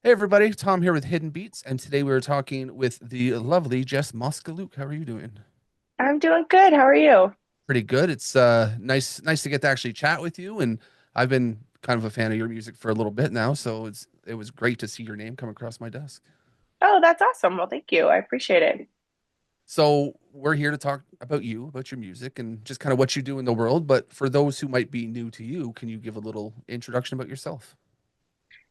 Hey everybody, Tom here with Hidden Beats, and today we're talking with the lovely Jess Moskaluke. How are you doing? I'm doing good. How are you? Pretty good. It's nice to get to actually chat with you, and I've been kind of a fan of your music for a little bit now, so it was great to see your name come across my desk. Oh, that's awesome. Well, thank you. I appreciate it. So we're here to talk about you, about your music, and just kind of what you do in the world. But for those who might be new to you, can you give a little introduction about yourself?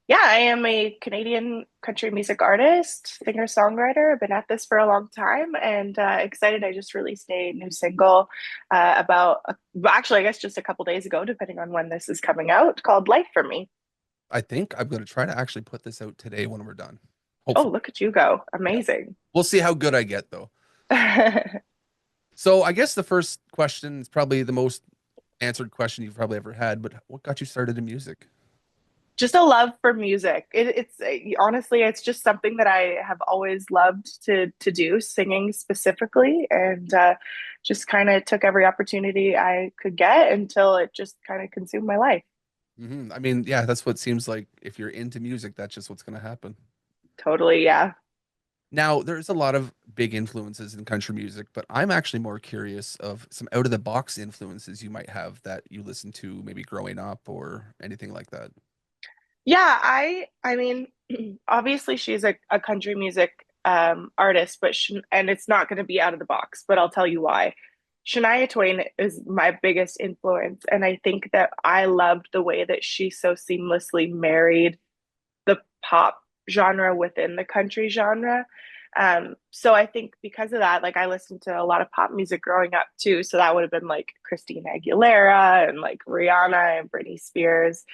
Yeah, I am a Canadian country music artist, singer-songwriter. I've been at this for a long time and excited. I just released a new single well, actually, I guess just a couple days ago, depending on when this is coming out, called Life for Me. I think I'm going to try to actually put this out today when we're done. Oh, Hopefully. look at you go. Yeah. Amazing. We'll see how good I get though. So I guess the first question is probably the most answered question you've probably ever had, but what got you started in music? Just a love for music. It's honestly, it's just something that I have always loved to do, singing specifically, and just kind of took every opportunity I could get until it just kind of consumed my life. I mean, yeah, that's what seems like if you're into music, that's just what's going to happen. Totally, yeah. Now, there's a lot of big influences in country music, but I'm actually more curious of some out of the box influences you might have that you listen to maybe growing up or anything like that. Yeah, I mean, obviously she's a country music artist, and it's not going to be out of the box, but I'll tell you why. Shania Twain is my biggest influence, and I think that I loved the way that she so seamlessly married the pop genre within the country genre. So I think because of that, like I listened to a lot of pop music growing up too. So that would have been like Christina Aguilera and like Rihanna and Britney Spears.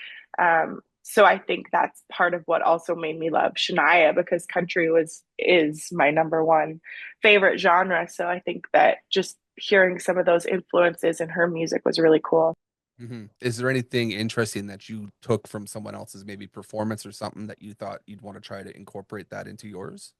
So I think that's part of what also made me love Shania because country was is my number one favorite genre. So I think that just hearing some of those influences in her music was really cool. Is there anything interesting that you took from someone else's maybe performance or something that you thought you'd want to try to incorporate that into yours?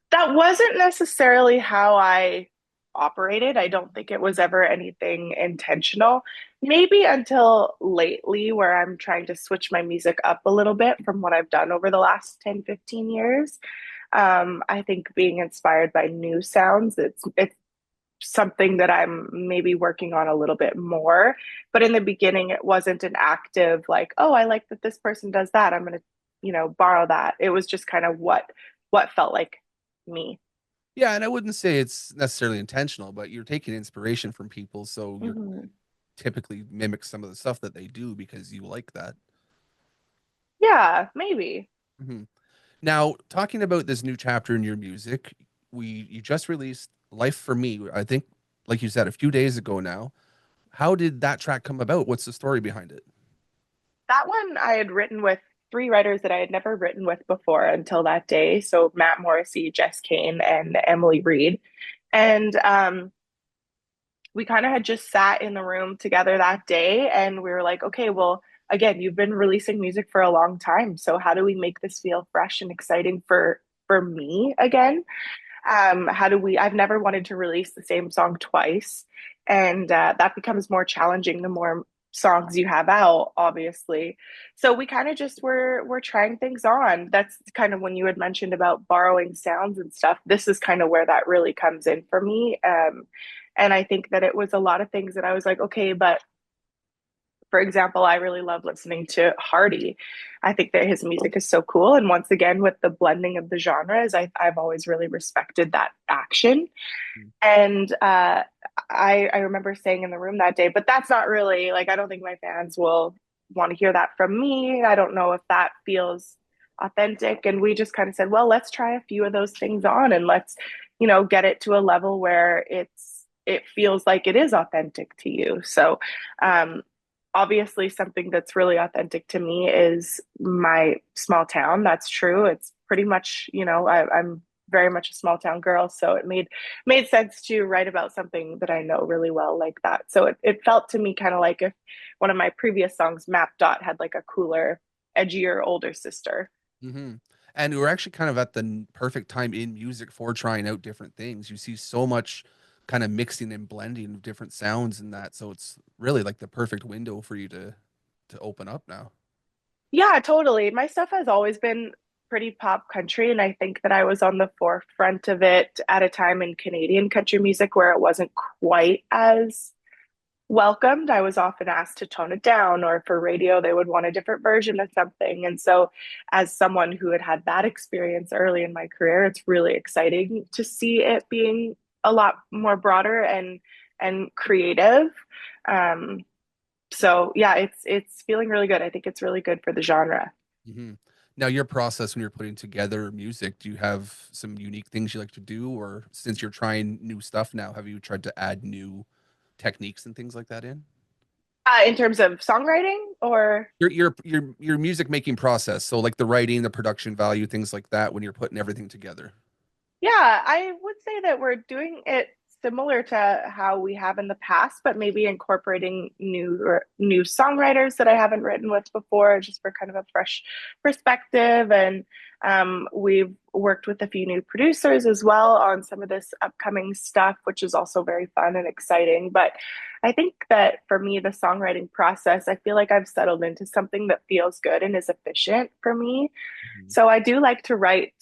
That wasn't necessarily how I operated. I don't think it was ever anything intentional. Maybe until lately, where I'm trying to switch my music up a little bit from what I've done over the last 10, 15 years. I think being inspired by new sounds, it's something that I'm maybe working on a little bit more. But in the beginning, it wasn't an active like, oh, I like that this person does that. I'm gonna, borrow that. It was just kind of what felt like me. Yeah, and I wouldn't say it's necessarily intentional, but you're taking inspiration from people, so you're Hmm. typically mimic some of the stuff that they do because you like that. Yeah, maybe. hmm Now, talking about this new chapter in your music, we you just released "Life for Me." I think, like you said, a few days ago now. How did that track come about? What's the story behind it? That one I had written with three writers that I had never written with before until that day. So Matt Morrissey, Jess Kane, and Emily Reed. And we kind of had just sat in the room together that day and we were like, okay, well, again, you've been releasing music for a long time. So how do we make this feel fresh and exciting for me again? How do we I've never wanted to release the same song twice. And that becomes more challenging the more songs you have out, obviously. So we kind of just were trying things on. That's kind of when you had mentioned about borrowing sounds and stuff. This is kind of where that really comes in for me. And I think that it was a lot of things that I was like, okay, but for example, I really love listening to Hardy. I think that his music is so cool. And once again, with the blending of the genres, I've always really respected that action. And I remember saying in the room that day, but that's not really like, I don't think my fans will want to hear that from me. I don't know if that feels authentic. And we just kind of said, well, let's try a few of those things on and let's, get it to a level where it feels like it is authentic to you. So, um, obviously something that's really authentic to me is my small town. That's true. It's pretty much, I'm very much a small town girl, so it made sense to write about something that I know really well like that. So it felt to me kind of like if one of my previous songs, Map Dot, had like a cooler, edgier older sister. hmm And we're actually kind of at the perfect time in music for trying out different things. You see so much kind of mixing and blending of different sounds and that, so it's really like the perfect window for you to open up now. Yeah, totally. My stuff has always been pretty pop country, and I think that I was on the forefront of it at a time in Canadian country music where it wasn't quite as welcomed. I was often asked to tone it down, or for radio, they would want a different version of something. And so, as someone who had had that experience early in my career, it's really exciting to see it being a lot more broader and creative. Um, so yeah, it's feeling really good. I think it's really good for the genre. Hmm. Now, your process when you're putting together music, do you have some unique things you like to do, or since you're trying new stuff now, have you tried to add new techniques and things like that in? In terms of songwriting, or Your music making process, so like the writing, the production value, things like that, when you're putting everything together. yeah, I would say that we're doing it similar to how we have in the past, but maybe incorporating new songwriters that I haven't written with before, just for kind of a fresh perspective. And we've worked with a few new producers as well on some of this upcoming stuff, which is also very fun and exciting. But I think that for me, the songwriting process, I feel like I've settled into something that feels good and is efficient for me. Mhm. So I do like to write.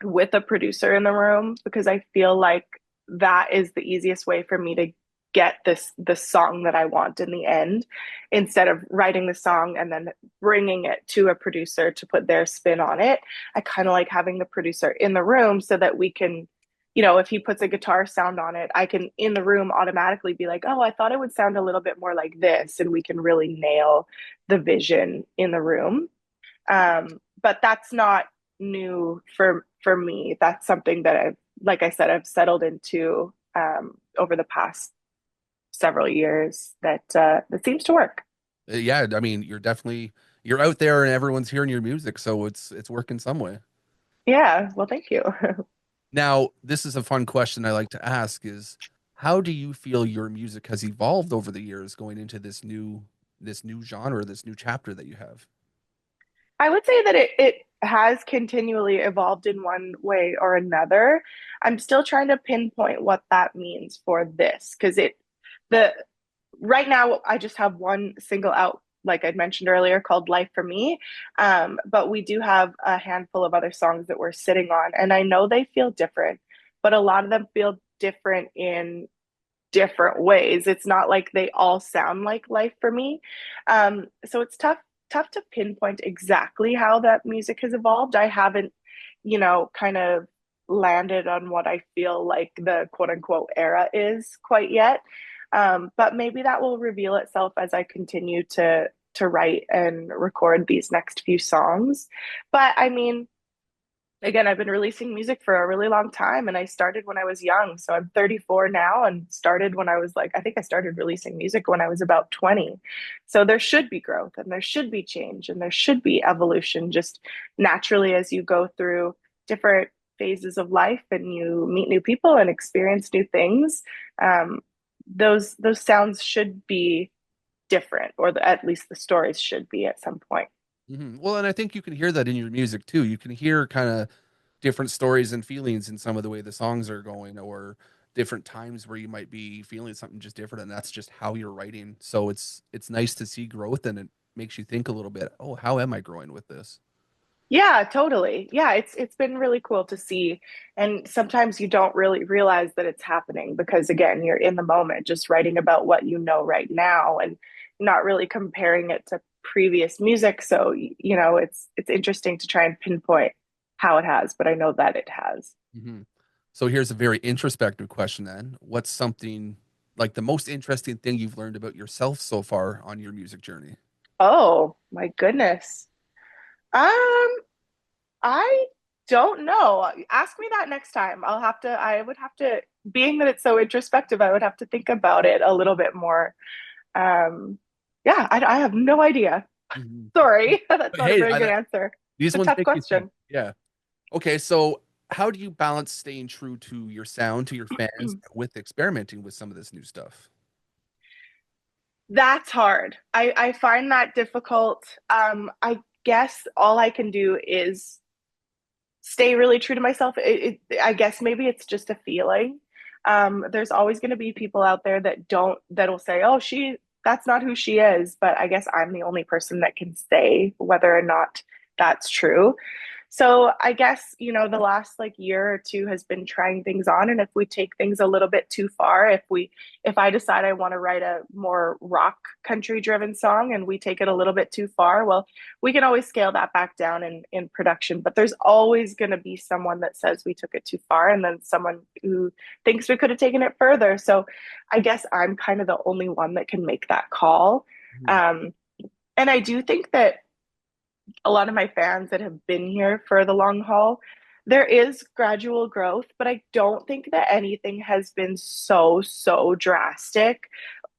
With a producer in the room because I feel like that is the easiest way for me to get the song that I want in the end, instead of writing the song and then bringing it to a producer to put their spin on it. I kind of like having the producer in the room so that we can, if he puts a guitar sound on it, I can in the room automatically be like, oh, I thought it would sound a little bit more like this, and we can really nail the vision in the room. But that's not new for me. That's something that I've, like I said, I've settled into over the past several years. That seems to work. Yeah, I mean, you're out there and everyone's hearing your music, so it's working some way. Yeah. Well, thank you. Now, this is a fun question I like to ask is how do you feel your music has evolved over the years going into this new genre, this new chapter that you have? I would say that it has continually evolved in one way or another. I'm still trying to pinpoint what that means for this because the right now I just have one single out, like I'd mentioned earlier, called Life for Me. But we do have a handful of other songs that we're sitting on, and I know they feel different, but a lot of them feel different in different ways. It's not like they all sound like Life for Me. So it's tough to pinpoint exactly how that music has evolved. I haven't, kind of landed on what I feel like the quote unquote era is quite yet. But maybe that will reveal itself as I continue to write and record these next few songs. But I mean, again, I've been releasing music for a really long time, and I started when I was young. So I'm 34 now and started when I was like, I think I started releasing music when I was about 20. So there should be growth and there should be change and there should be evolution just naturally as you go through different phases of life and you meet new people and experience new things. Um, those sounds should be different, or at least the stories should be at some point. Well, and I think you can hear that in your music too. You can hear kind of different stories and feelings in some of the way the songs are going, or different times where you might be feeling something just different, and that's just how you're writing. So it's nice to see growth, and it makes you think a little bit, oh, how am I growing with this? Yeah, totally. Yeah, it's been really cool to see. And sometimes you don't really realize that it's happening because again, you're in the moment just writing about what you know right now and not really comparing it to previous music. So, it's interesting to try and pinpoint how it has, but I know that it has. Hmm. So here's a very introspective question then. What's something like the most interesting thing you've learned about yourself so far on your music journey? Oh, my goodness. Um, I don't know. Ask me that next time. I would have to, being that it's so introspective, I would have to think about it a little bit more. Um, yeah, I have no idea. Mhm. Sorry, that's But not a hey, very good answer. these It's a ones tough make you think. question. Yeah. Okay, so how do you balance staying true to your sound, to your fans, with experimenting with some of this new stuff? That's hard. I find that difficult. I guess all I can do is stay really true to myself. I guess maybe it's just a feeling. There's always going to be people out there that'll say, "Oh, that's not who she is." But I guess I'm the only person that can say whether or not that's true. So I guess, the last like year or two has been trying things on. And if we take things a little bit too far, if I decide I want to write a more rock country driven song and we take it a little bit too far, well, we can always scale that back down in production. But there's always going to be someone that says we took it too far and then someone who thinks we could have taken it further. So I guess I'm kind of the only one that can make that call. Mhm. Um, and I do think that a lot of my fans that have been here for the long haul, there is gradual growth, but I don't think that anything has been so drastic.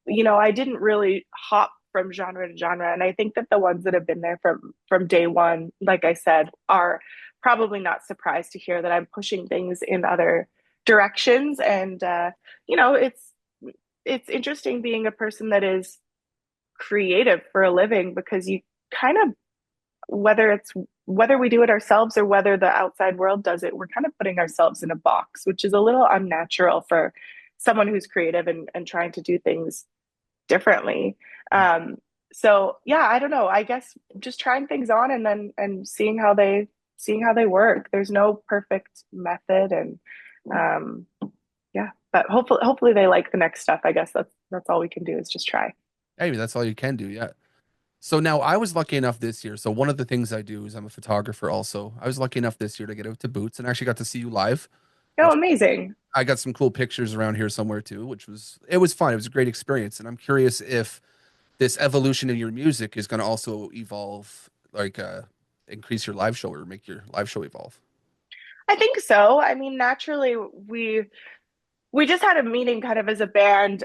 I didn't really hop from genre to genre, and I think that the ones that have been there from day one, like I said, are probably not surprised to hear that I'm pushing things in other directions. And it's interesting being a person that is creative for a living because you kind of whether we do it ourselves or whether the outside world does it, we're kind of putting ourselves in a box, which is a little unnatural for someone who's creative and trying to do things differently. So yeah, I don't know. I guess just trying things on and then and seeing how they work. There's no perfect method, and um, yeah. But hopefully they like the next stuff. I guess that's all we can do is just try. Hey, that's all you can do. Yeah. So now I was lucky enough this year. So one of the things I do is I'm a photographer also. I was lucky enough this year to get out to Boots and actually got to see you live, Oh, which amazing. I got some cool pictures around here somewhere too, which was fun. It was a great experience. And I'm curious if this evolution in your music is going to also evolve, like increase your live show or make your live show evolve. I think so. I mean, naturally, we just had a meeting kind of as a band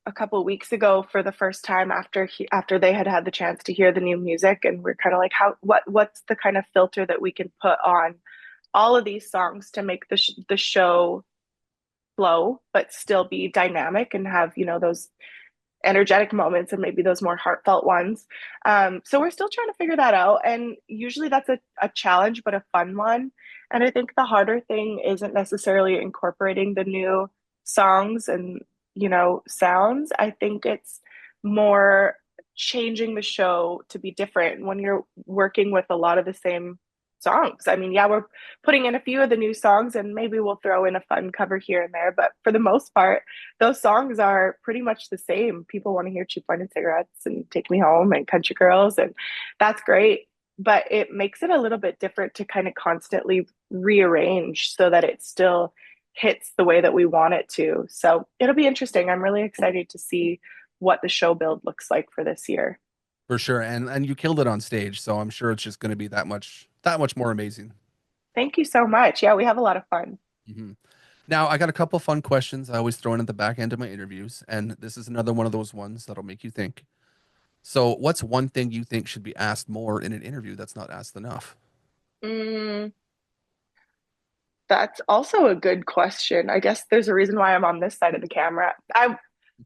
a couple of weeks ago for the first time after they had had the chance to hear the new music, and we're kind of like, what's the kind of filter that we can put on all of these songs to make the show flow but still be dynamic and have those energetic moments and maybe those more heartfelt ones. So we're still trying to figure that out. And usually that's a challenge, but a fun one. And I think the harder thing isn't necessarily incorporating the new songs and, sounds. I think it's more changing the show to be different when you're working with a lot of the same songs. I mean, yeah, we're putting in a few of the new songs and maybe we'll throw in a fun cover here and there, but for the most part, those songs are pretty much the same. People want to hear Cheap Wine and Cigarettes and Take Me Home and Country Girls, and that's great. But it makes it a little bit different to kind of constantly rearrange so that it still hits the way that we want it to. So it'll be interesting. I'm really excited to see what the show build looks like for this year. For sure. And you killed it on stage, so I'm sure it's just going to be that much more amazing. Thank you so much. Yeah, we have a lot of fun. hmm Now, I got a couple fun questions I always throw in at the back end of my interviews, and this is another one of those ones that'll make you think. So, what's one thing you think should be asked more in an interview that's not asked enough? Mm, That's also a good question. I guess there's a reason why I'm on this side of the camera.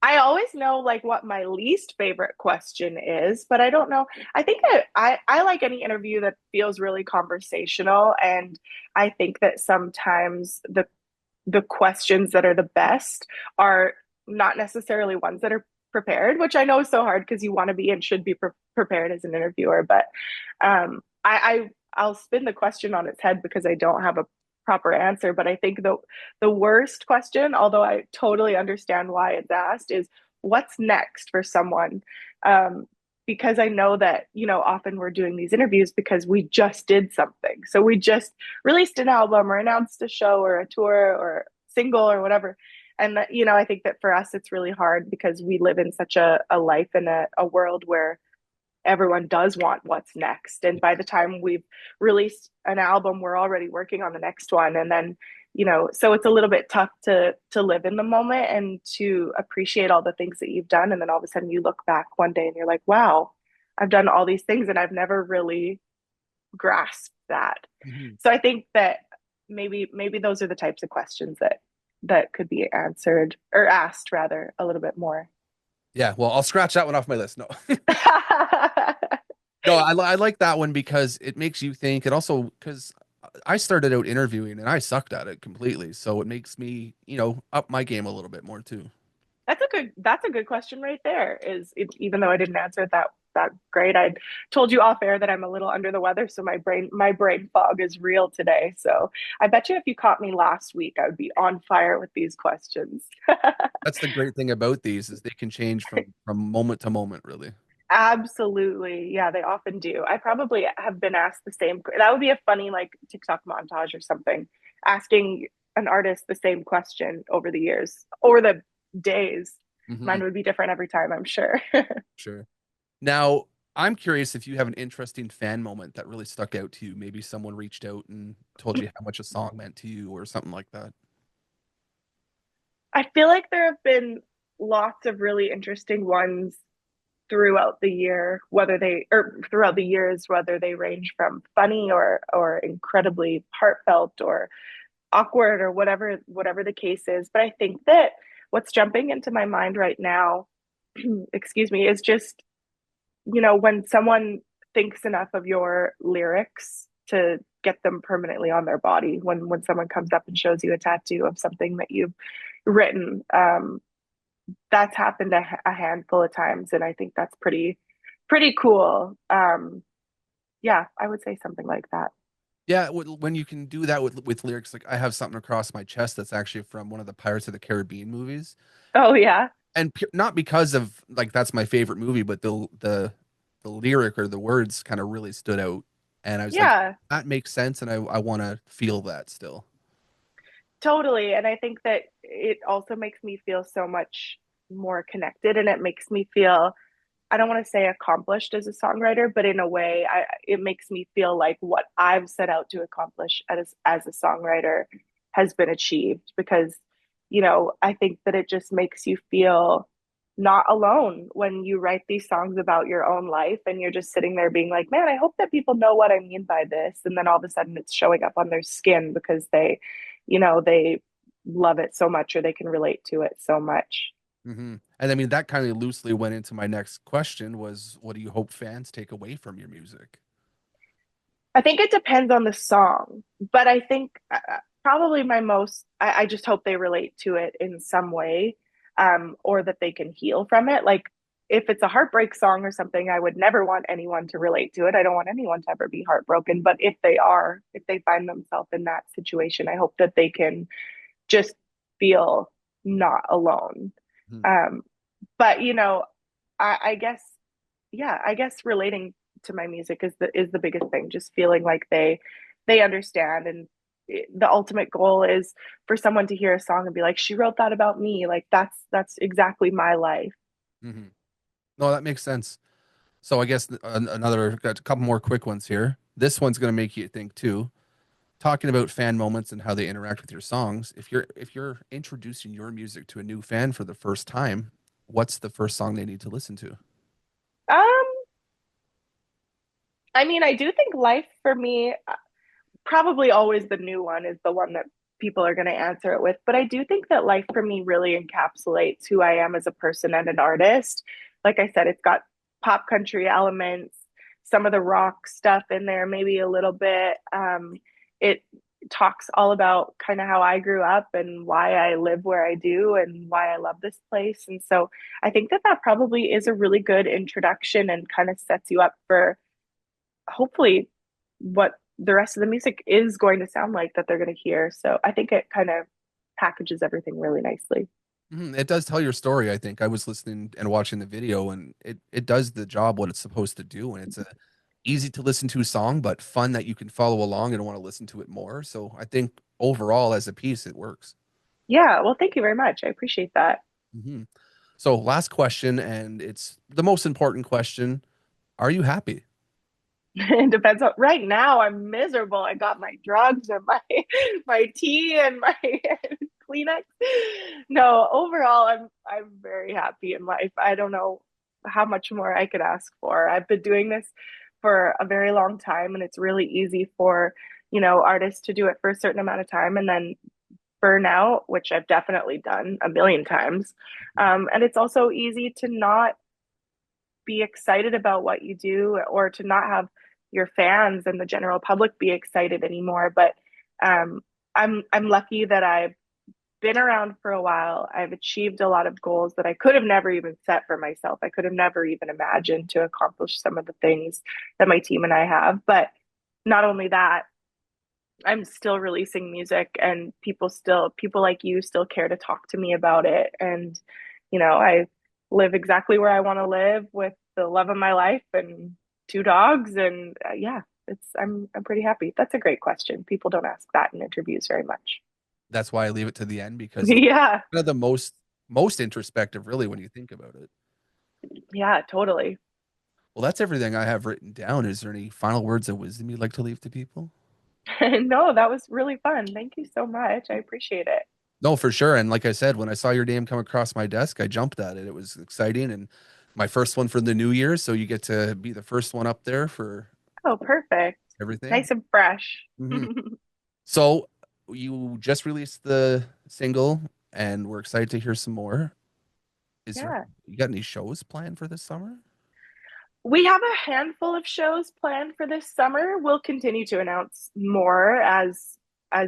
I always know like what my least favorite question is, but I don't know. I think that I like any interview that feels really conversational, and I think that sometimes the questions that are the best are not necessarily ones that are prepared, which I know is so hard because you want to be and should be prepared as an interviewer. But I'll spin the question on its head because I don't have a proper answer. But I think the worst question, although I totally understand why it's asked, is what's next for someone. Because I know that, often we're doing these interviews because we just did something. So we just released an album or announced a show or a tour or single or whatever. And that, I think that for us, it's really hard because we live in such a life and a world where everyone does want what's next. And by the time we've released an album, we're already working on the next one. And then, so it's a little bit tough to live in the moment and to appreciate all the things that you've done. And then all of a sudden you look back one day and you're like, wow, I've done all these things and I've never really grasped that. Mhm. So I think that maybe those are the types of questions that could be answered or asked rather a little bit more. Yeah, well, I'll scratch that one off my list. No, no, I like that one because it makes you think. And also because I started out interviewing and I sucked at it completely. So it makes me, up my game a little bit more too. That's a good question right there. Is it, even though I didn't answer it that great. I told you off air that I'm a little under the weather, so my brain fog is real today. So I bet you if you caught me last week, I would be on fire with these questions. That's the great thing about these is they can change from moment to moment, really. Absolutely. Yeah, they often do. I probably have been asked the same. That would be a funny like TikTok montage or something, asking an artist the same question over the years or the days. Hmm. Mine would be different every time, I'm sure. Sure. Now, I'm curious if you have an interesting fan moment that really stuck out to you. Maybe someone reached out and told you how much a song meant to you or something like that. I feel like there have been lots of really interesting ones throughout the year, whether they or throughout the years, whether they range from funny or incredibly heartfelt or awkward or whatever the case is. But I think that what's jumping into my mind right now, excuse me, is just, when someone thinks enough of your lyrics to get them permanently on their body, when someone comes up and shows you a tattoo of something that you've written, that's happened a handful of times, and I think that's pretty cool. Yeah, I would say something like that. Yeah, when you can do that with lyrics, like I have something across my chest that's actually from one of the Pirates of the Caribbean movies, Oh yeah. and not because of like that's my favorite movie, but the lyric or the words kind of really stood out, and I was like, Yeah, that makes sense, and I want to feel that still. totally. And I think that it also makes me feel so much more connected, and it makes me feel, I don't want to say accomplished as a songwriter, but in a way, it makes me feel like what I've set out to accomplish as a songwriter has been achieved because, I think that it just makes you feel not alone when you write these songs about your own life and you're just sitting there being like, man, I hope that people know what I mean by this. And then all of a sudden it's showing up on their skin because they love it so much or they can relate to it so much. And I mean, that kind of loosely went into my next question was, what do you hope fans take away from your music? I think it depends on the song, but I think probably I just hope they relate to it in some way, or that they can heal from it. Like if it's a heartbreak song or something, I would never want anyone to relate to it. I don't want anyone to ever be heartbroken. But if they find themselves in that situation, I hope that they can just feel not alone. Mhm. Um, but I guess, yeah, I guess relating to my music is the biggest thing. Just feeling like they understand, and the ultimate goal is for someone to hear a song and be like, she wrote that about me. Like that's exactly my life. Mhm. No, that makes sense. So I guess another got a couple more quick ones here. This one's going to make you think too. Talking about fan moments and how they interact with your songs. If you're introducing your music to a new fan for the first time, what's the first song they need to listen to? Um, I mean, I do think life for me, probably always the new one is the one that people are going to answer it with. But I do think that life for me really encapsulates who I am as a person and an artist. Like I said, it's got pop country elements, some of the rock stuff in there, maybe a little bit. It talks all about kind of how I grew up and why I live where I do and why I love this place. And so I think that that probably is a really good introduction and kind of sets you up for hopefully what the rest of the music is going to sound like that they're going to hear. So I think it kind of packages everything really nicely. It does tell your story, I think. I was listening and watching the video, and it does the job what it's supposed to do. And it's a easy to listen to song, but fun that you can follow along and want to listen to it more. So I think overall, as a piece, it works. Yeah, well, thank you very much. I appreciate that. Hmm. So last question, and it's the most important question. Are you happy? It depends on right now. I'm miserable. I got my drugs and my tea and my Kleenex. No, overall, I'm very happy in life. I don't know how much more I could ask for. I've been doing this for a very long time, and it's really easy for artists to do it for a certain amount of time and then burn out, which I've definitely done a million times. And it's also easy to not be excited about what you do or to not have your fans and the general public be excited anymore. But um, I'm lucky that I've been around for a while. I've achieved a lot of goals that I could have never even set for myself. I could have never even imagined to accomplish some of the things that my team and I have. But not only that, I'm still releasing music and people like you still care to talk to me about it. And, I live exactly where I want to live with the love of my life and two dogs. And yeah, I'm pretty happy. That's a great question. People don't ask that in interviews very much. That's why I leave it to the end because it's Yeah, kind of the most introspective, really, when you think about it. yeah, totally. Well, that's everything I have written down. Is there any final words of wisdom you'd like to leave to people? No, that was really fun. Thank you so much. I appreciate it. No, for sure. And like I said, when I saw your name come across my desk, I jumped at it. It was exciting and my first one for the new year. So you get to be the first one up there for Oh, perfect. everything. Nice and fresh. Hmm. So you just released the single and we're excited to hear some more. Is there, Yeah. you got any shows planned for this summer? We have a handful of shows planned for this summer. We'll continue to announce more as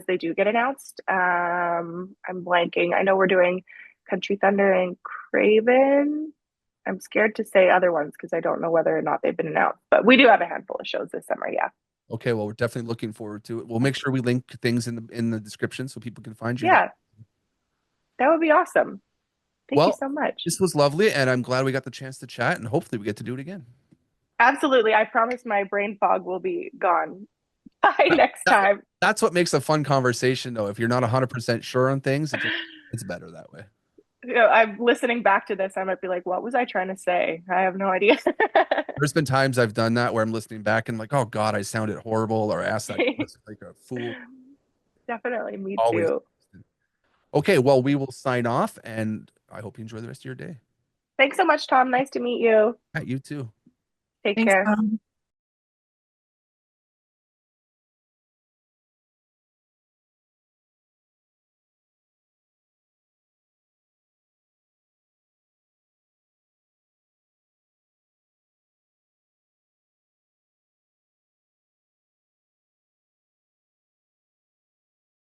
they do get announced. I'm blanking. I know we're doing Country Thunder and Craven. I'm scared to say other ones because I don't know whether or not they've been announced. But we do have a handful of shows this summer. Yeah. Okay, well, we're definitely looking forward to it. We'll make sure we link things in the description so people can find you there. Yeah, that would be awesome. Thank you Well, so much. this was lovely, and I'm glad we got the chance to chat, and hopefully we get to do it again. Absolutely. I promise my brain fog will be gone by next That- time. that's what makes a fun conversation, though. If you're not 100% sure on things, it's better that way. I'm listening back to this. I might be like, what was I trying to say? I have no idea. There's been times I've done that where I'm listening back and like, oh God, I sounded horrible, or I asked that question like a fool. Definitely, me Always. too. Okay, well, we will sign off, and I hope you enjoy the rest of your day. Thanks so much, Tom. Nice to meet you. Yeah, you too. Take Thanks, care. Tom.